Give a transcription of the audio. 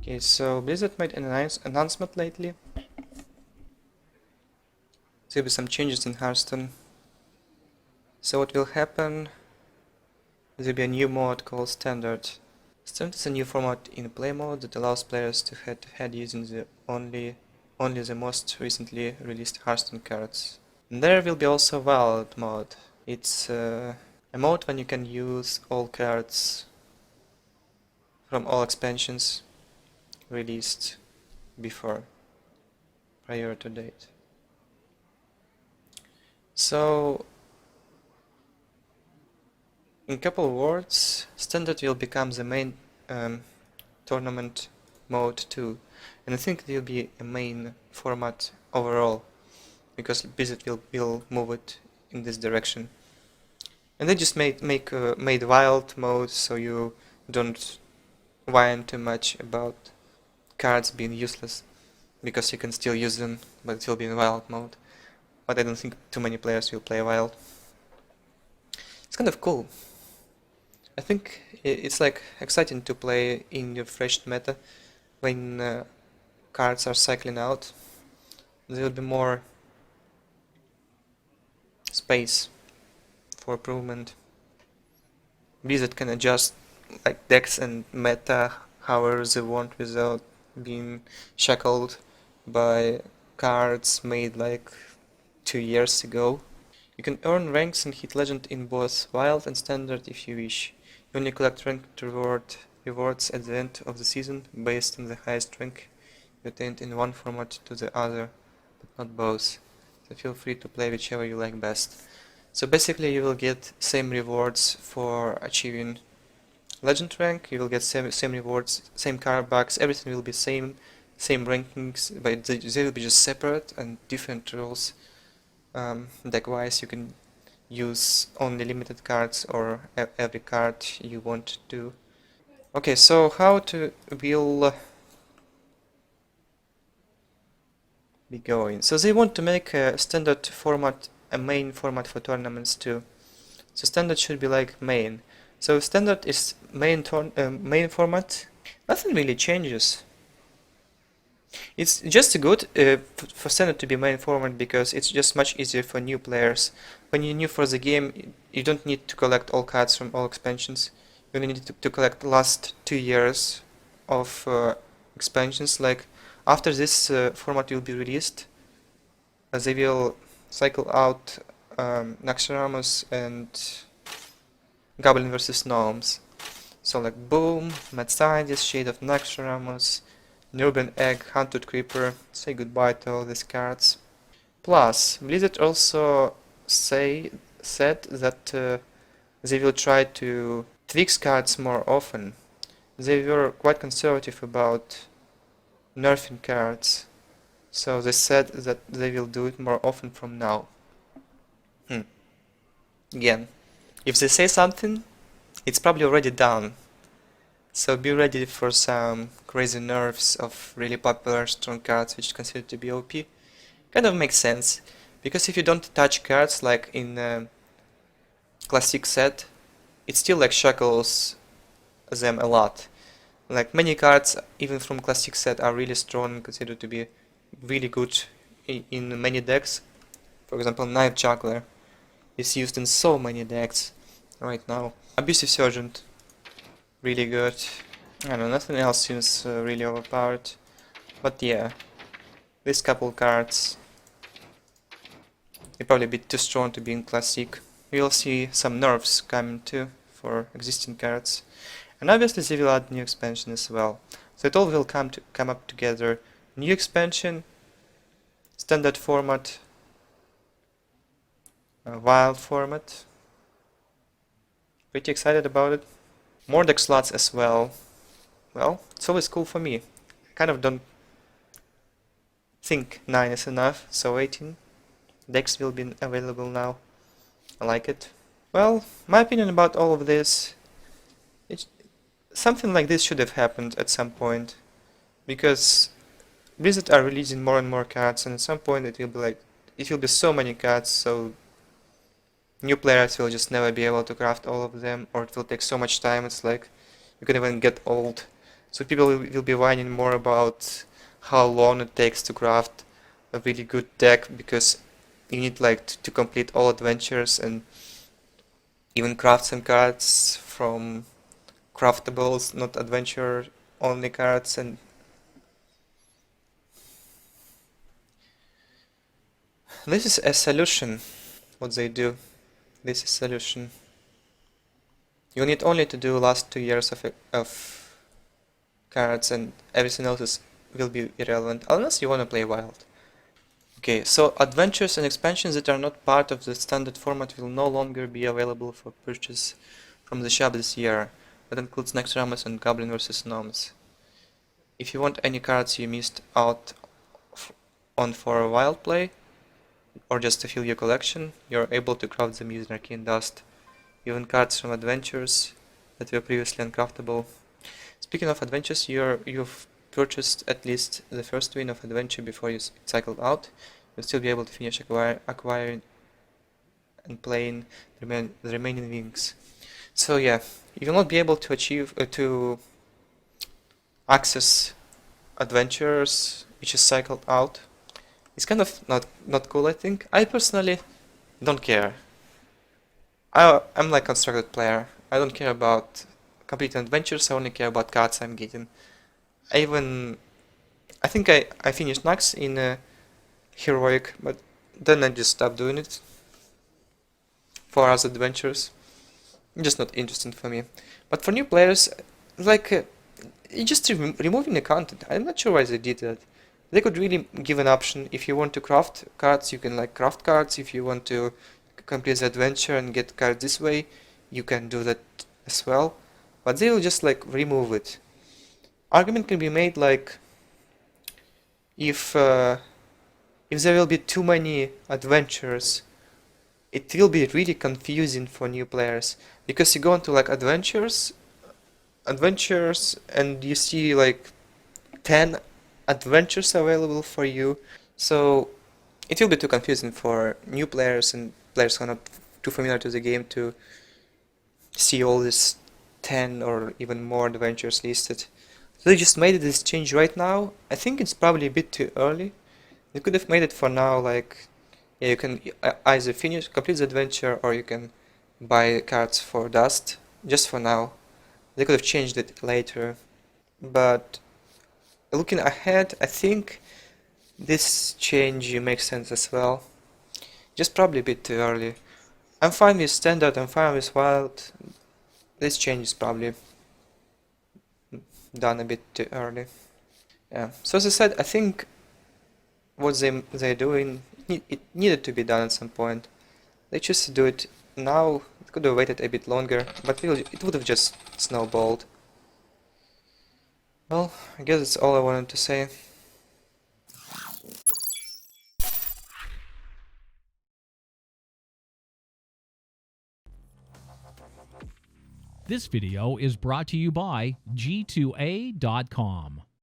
Okay, so Blizzard made an announcement lately. There will be some changes in Hearthstone. So what will happen? There will be a new mode called Standard. Standard is a new format in play mode that allows players to head-to-head using the only the most recently released Hearthstone cards. And there will be also Wild mode. It's a mode when you can use all cards from all expansions released before, prior to date. So, in a couple of words, Standard will become the main tournament mode too, and I think it will be a main format overall, because Blizzard will move it in this direction. And they just made wild mode so you don't whine too much about cards being useless, because you can still use them, but it will be in wild mode. But I don't think too many players will play wild. It's kind of cool. I think it's like exciting to play in your fresh meta when cards are cycling out. There will be more space for improvement. Blizzard can adjust like decks and meta however they want without being shackled by cards made like 2 years ago. You can earn ranks and hit legend in both wild and standard if you wish. You only collect ranked rewards at the end of the season based on the highest rank you attained in one format to the other, but not both. So feel free to play whichever you like best. So basically you will get same rewards for achieving legend rank, you will get same rewards, same card bucks, everything will be same rankings, but they will be just separate and different rules. Deck-wise, you can use only limited cards or every card you want to. Okay, so how to will be going? So they want to make a standard format a main format for tournaments too. So standard should be like main. So standard is main format. Nothing really changes. It's just good for standard to be main format because it's just much easier for new players. When you're new for the game, you don't need to collect all cards from all expansions. You only need to collect the last 2 years of expansions. Like after this format will be released, they will cycle out Naxxramas and Goblin vs Gnomes. So like Boom, Mad Scientist, Shade of Naxxramas, Nurban Egg, Hunted Creeper, say goodbye to all these cards. Plus, Blizzard also said that they will try to fix cards more often. They were quite conservative about nerfing cards, so they said that they will do it more often from now. Again, if they say something, it's probably already done. So be ready for some crazy nerfs of really popular strong cards which considered to be OP. Kind of makes sense, because if you don't touch cards like in classic set, it still like shackles them a lot. Like many cards, even from classic set, are really strong and considered to be really good in many decks. For example, Knife Juggler is used in so many decks right now. Abusive Sergeant, really good. I don't know, nothing else seems really overpowered. But yeah, these couple cards, they're probably a bit too strong to be in classic. We'll see some nerfs coming too for existing cards. And obviously they will add new expansion as well. So it all will come up together. New expansion, standard format, wild format. Pretty excited about it. More deck slots as well. Well, it's always cool for me. I kind of don't think 9 is enough, so 18 decks will be available now. I like it. Well, my opinion about all of this, something like this should have happened at some point, because Blizzard are releasing more and more cards, and at some point it will be so many cards, so new players will just never be able to craft all of them, or it will take so much time. It's like you can even get old So people will be whining more about how long it takes to craft a really good deck, because you need like to complete all adventures and even craft some cards from craftables, not adventure only cards. And this is a solution, what they do. This is solution. You need only to do last 2 years of cards, and everything else will be irrelevant, unless you want to play wild. Okay, so adventures and expansions that are not part of the standard format will no longer be available for purchase from the shop this year. That includes Nexramas and Goblin vs. Gnomes. If you want any cards you missed out on for a wild play, or just to fill your collection, you're able to craft them using Arcane Dust. Even cards from adventures that were previously uncraftable. Speaking of adventures, you've purchased at least the first win of adventure before you cycled out. You'll still be able to finish acquiring and playing the remaining wings. So yeah, you will not be able to achieve to access adventures which is cycled out. It's kind of not cool, I think. I personally don't care. I'm like constructed player. I don't care about completing adventures, I only care about cards I'm getting. I think I finished Nax in Heroic, but then I just stopped doing it for other adventures. Just not interesting for me. But for new players, like, just removing the content. I'm not sure why they did that. They could really give an option. If you want to craft cards, you can like craft cards. If you want to complete the adventure and get cards this way, you can do that as well. But they will just like remove it. Argument can be made like, if there will be too many adventures, it will be really confusing for new players, because you go into like adventures, and you see like 10 adventures available for you. So it will be too confusing for new players and players who are not too familiar to the game to see all these 10 or even more adventures listed. So they just made this change right now. I think it's probably a bit too early. They could have made it for now, like, yeah, you can either complete the adventure, or you can buy cards for dust, just for now. They could have changed it later. But looking ahead, I think this change makes sense as well. Just probably a bit too early. I'm fine with standard, I'm fine with wild. This change is probably done a bit too early. Yeah. So as I said, I think what they're doing, it needed to be done at some point. They chose to do it now. It could have waited a bit longer, but it would have just snowballed. Well, I guess that's all I wanted to say. This video is brought to you by G2A.com.